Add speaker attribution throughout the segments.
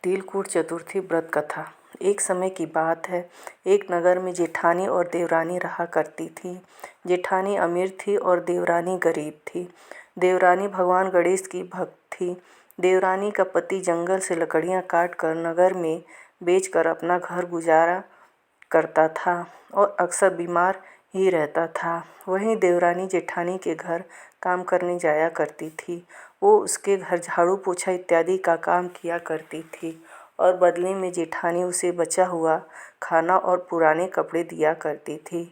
Speaker 1: तिलकुट चतुर्थी व्रत कथा। एक समय की बात है। एक नगर में जेठानी और देवरानी रहा करती थी। जेठानी अमीर थी और देवरानी गरीब थी। देवरानी भगवान गणेश की भक्त थी। देवरानी का पति जंगल से लकड़ियां काट कर नगर में बेचकर अपना घर गुजारा करता था और अक्सर बीमार ही रहता था। वहीं देवरानी जेठानी के घर काम करने जाया करती थी। वो उसके घर झाड़ू पोछा इत्यादि का काम किया करती थी और बदले में जेठानी उसे बचा हुआ खाना और पुराने कपड़े दिया करती थी।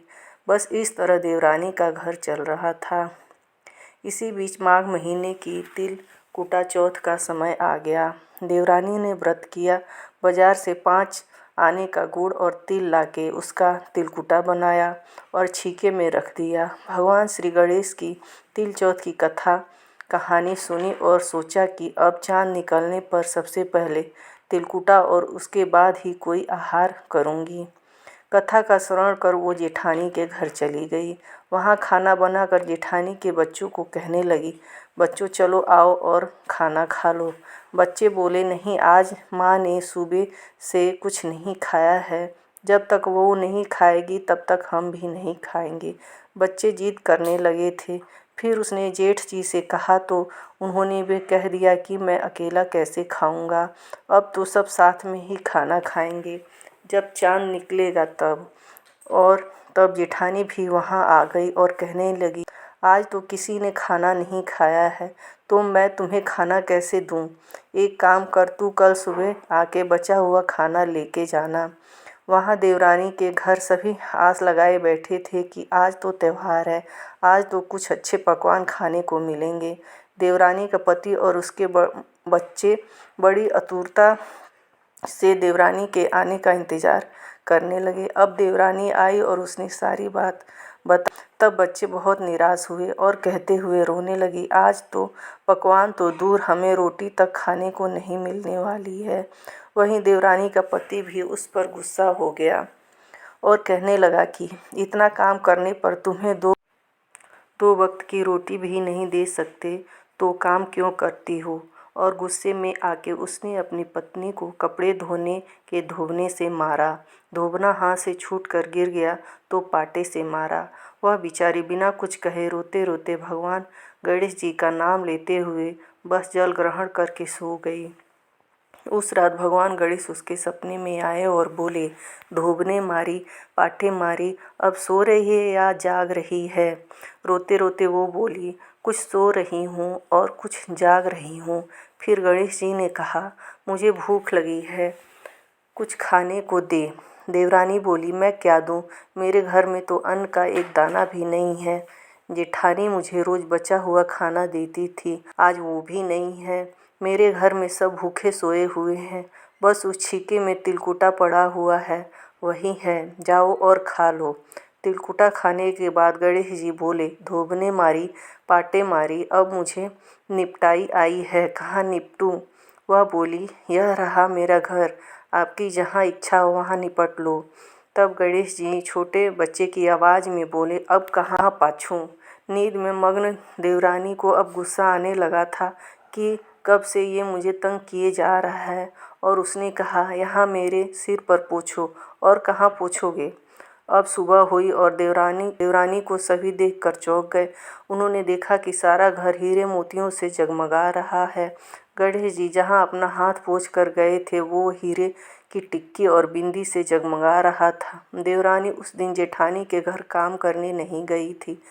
Speaker 1: बस इस तरह देवरानी का घर चल रहा था। इसी बीच माघ महीने की तिलकुटा चौथ का समय आ गया। देवरानी ने व्रत किया। बाजार से 5 आने का गुड़ और तिल लाके उसका तिलकुटा बनाया और छीके में रख दिया। भगवान श्री गणेश की तिल चौथ की कहानी सुनी और सोचा कि अब चाँद निकलने पर सबसे पहले तिलकुटा और उसके बाद ही कोई आहार करूँगी। कथा का श्रवण कर वो जेठानी के घर चली गई। वहाँ खाना बनाकर जेठानी के बच्चों को कहने लगी, बच्चों चलो आओ और खाना खा लो। बच्चे बोले, नहीं, आज माँ ने सुबह से कुछ नहीं खाया है। जब तक वो नहीं खाएगी तब तक हम भी नहीं खाएंगे। बच्चे जिद करने लगे थे। फिर उसने जेठ जी से कहा तो उन्होंने भी कह दिया कि मैं अकेला कैसे खाऊंगा। अब तो सब साथ में ही खाना खाएंगे जब चाँद निकलेगा तब। और तब जेठानी भी वहाँ आ गई और कहने लगी, आज तो किसी ने खाना नहीं खाया है तो मैं तुम्हें खाना कैसे दूँ। एक काम कर, तू कल सुबह आके बचा हुआ खाना लेके जाना। वहाँ देवरानी के घर सभी आस लगाए बैठे थे कि आज तो त्यौहार है, आज तो कुछ अच्छे पकवान खाने को मिलेंगे। देवरानी का पति और उसके बच्चे बड़ी आतुरता से देवरानी के आने का इंतज़ार करने लगे। अब देवरानी आई और उसने सारी बात बता। तब बच्चे बहुत निराश हुए और कहते हुए रोने लगी, आज तो पकवान तो दूर, हमें रोटी तक खाने को नहीं मिलने वाली है। वहीं देवरानी का पति भी उस पर गुस्सा हो गया और कहने लगा कि इतना काम करने पर तुम्हें दो वक्त की रोटी भी नहीं दे सकते तो काम क्यों करती हो। और गुस्से में आके उसने अपनी पत्नी को कपड़े धोने के धोबने से मारा। धोबना हाथ से छूट कर गिर गया तो पाटे से मारा। वह बेचारी बिना कुछ कहे रोते रोते भगवान गणेश जी का नाम लेते हुए बस जल ग्रहण करके सो गई। उस रात भगवान गणेश उसके सपने में आए और बोले, धोबने मारी, पाटे मारी, अब सो रही है या जाग रही है। रोते रोते वो बोली, कुछ सो रही हूँ और कुछ जाग रही हूँ। फिर गणेश जी ने कहा, मुझे भूख लगी है, कुछ खाने को दे। देवरानी बोली, मैं क्या दूँ, मेरे घर में तो अन्न का एक दाना भी नहीं है। जेठानी मुझे रोज बचा हुआ खाना देती थी, आज वो भी नहीं है। मेरे घर में सब भूखे सोए हुए हैं, बस उस छीके में तिलकुटा पड़ा हुआ है, वही है, जाओ और खा लो। तिलकुटा खाने के बाद गणेश जी बोले, धोबने मारी, पाटे मारी, अब मुझे निपटाई आई है, कहाँ निपटूं। वह बोली, यह रहा मेरा घर, आपकी जहाँ इच्छा हो वहाँ निपट लो। तब गणेश जी छोटे बच्चे की आवाज़ में बोले, अब कहाँ पाछूं। नींद में मग्न देवरानी को अब गुस्सा आने लगा था कि कब से ये मुझे तंग किए जा रहा है। और उसने कहा, यहाँ मेरे सिर पर पोंछो। और कहाँ पोंछोगे। अब सुबह हुई और देवरानी को सभी देखकर चौंक गए। उन्होंने देखा कि सारा घर हीरे मोतियों से जगमगा रहा है। गणेश जी जहाँ अपना हाथ पोंछ कर गए थे वो हीरे की टिक्की और बिंदी से जगमगा रहा था। देवरानी उस दिन जेठानी के घर काम करने नहीं गई थी।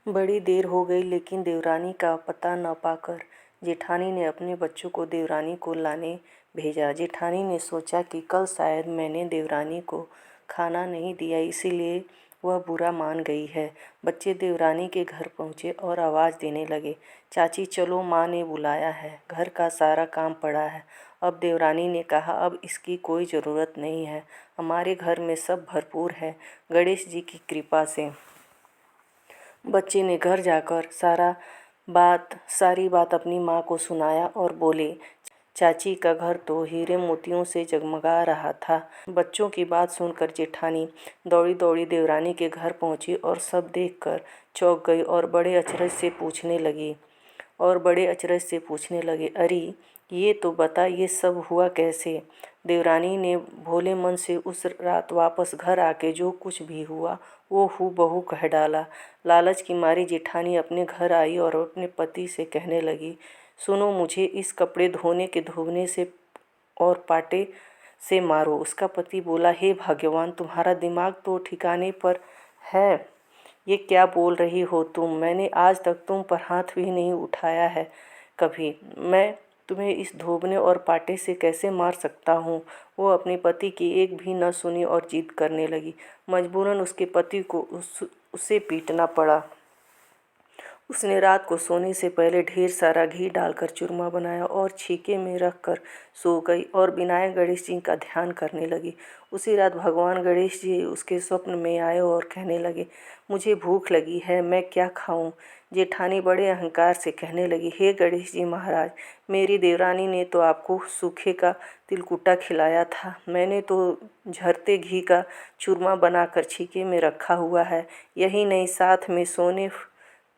Speaker 1: बड़ी देर हो गई लेकिन देवरानी का पता न पाकर जेठानी ने अपने बच्चों को देवरानी को लाने भेजा। जेठानी ने सोचा कि कल शायद मैंने देवरानी को खाना नहीं दिया, इसीलिए वह बुरा मान गई है। बच्चे देवरानी के घर पहुँचे और आवाज़ देने लगे, चाची चलो, माँ ने बुलाया है, घर का सारा काम पड़ा है। अब देवरानी ने कहा, अब इसकी कोई ज़रूरत नहीं है, हमारे घर में सब भरपूर है गणेश जी की कृपा से। बच्चे ने घर जाकर सारी बात अपनी माँ को सुनाया और बोले, चाची का घर तो हीरे मोतियों से जगमगा रहा था। बच्चों की बात सुनकर जेठानी दौड़ी दौड़ी देवरानी के घर पहुंची और सब देखकर चौंक गई और बड़े अचरज से पूछने लगे, अरे ये तो बता, ये सब हुआ कैसे। देवरानी ने भोले मन से उस रात वापस घर आके जो कुछ भी हुआ वो हूबहू कह डाला। लालच की मारी जेठानी अपने घर आई और अपने पति से कहने लगी, सुनो, मुझे इस कपड़े धोने के धोने से और पाटे से मारो। उसका पति बोला, हे भगवान, तुम्हारा दिमाग तो ठिकाने पर है। ये क्या बोल रही हो तुम? मैंने आज तक तुम पर हाथ भी नहीं उठाया है कभी। मैं तुम्हें इस धोबने और पाटे से कैसे मार सकता हूँ? वो अपने पति की एक भी न सुनी और जिद करने लगी। मजबूरन उसके पति को उसे पीटना पड़ा। उसने रात को सोने से पहले ढेर सारा घी डालकर चूरमा बनाया और छीके में रख कर सो गई और विनायक गणेश जी का ध्यान करने लगी। उसी रात भगवान गणेश जी उसके स्वप्न में आए और कहने लगे, मुझे भूख लगी है, मैं क्या खाऊं? जेठानी बड़े अहंकार से कहने लगी, हे गणेश जी महाराज, मेरी देवरानी ने तो आपको सूखे का तिलकुटा खिलाया था। मैंने तो झरते घी का चूरमा बनाकर छीके में रखा हुआ है। यही नहीं,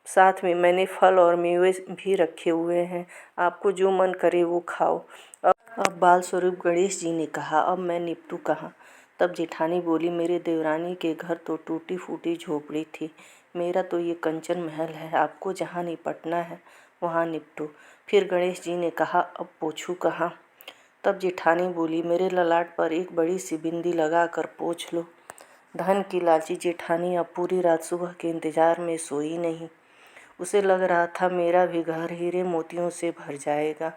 Speaker 1: साथ में मैंने फल और मेवे भी रखे हुए हैं। आपको जो मन करे वो खाओ। अब बाल स्वरूप गणेश जी ने कहा, अब मैं निपटू कहाँ? तब जेठानी बोली, मेरे देवरानी के घर तो टूटी फूटी झोपड़ी थी। मेरा तो ये कंचन महल है। आपको जहाँ निपटना है वहाँ निपटो। फिर गणेश जी ने कहा, अब पोछूं कहाँ? तब जेठानी बोली, मेरे ललाट पर एक बड़ी सी बिंदी लगा कर पोंछ लो। धन की लालची जेठानी अब पूरी रात सुबह के इंतजार में सोई नहीं। उसे लग रहा था मेरा भी घर हीरे मोतियों से भर जाएगा।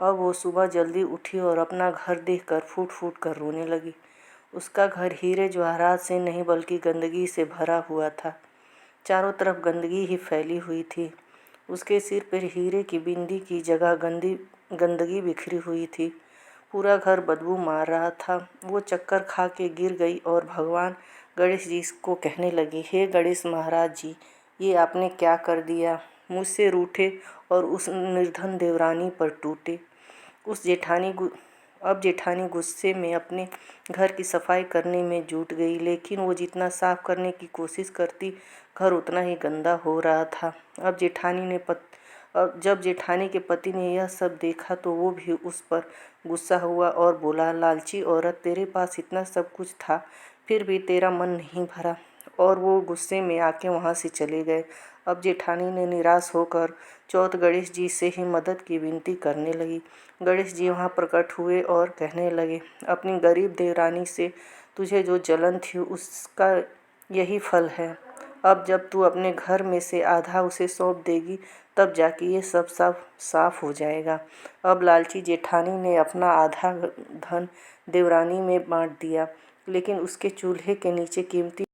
Speaker 1: अब वो सुबह जल्दी उठी और अपना घर देखकर फूट फूट कर रोने लगी। उसका घर हीरे जवाहरात से नहीं बल्कि गंदगी से भरा हुआ था। चारों तरफ गंदगी ही फैली हुई थी। उसके सिर पर हीरे की बिंदी की जगह गंदगी बिखरी हुई थी। पूरा घर बदबू मार रहा था। वो चक्कर खा के गिर गई और भगवान गणेश जी को कहने लगी, हे गणेश महाराज जी, ये आपने क्या कर दिया? मुझसे रूठे और उस निर्धन देवरानी पर टूटे। अब जेठानी गुस्से में अपने घर की सफाई करने में जुट गई, लेकिन वो जितना साफ करने की कोशिश करती, घर उतना ही गंदा हो रहा था। जब जेठानी के पति ने यह सब देखा तो वो भी उस पर गुस्सा हुआ और बोला, लालची औरत, तेरे पास इतना सब कुछ था, फिर भी तेरा मन नहीं भरा। और वो गुस्से में आके वहाँ से चले गए। अब जेठानी ने निराश होकर चौथ गणेश जी से ही मदद की विनती करने लगी। गणेश जी वहाँ प्रकट हुए और कहने लगे, अपनी गरीब देवरानी से तुझे जो जलन थी उसका यही फल है। अब जब तू अपने घर में से आधा उसे सौंप देगी तब जाके ये सब साफ हो जाएगा। अब लालची जेठानी ने अपना आधा धन देवरानी में बांट दिया, लेकिन उसके चूल्हे के नीचे कीमती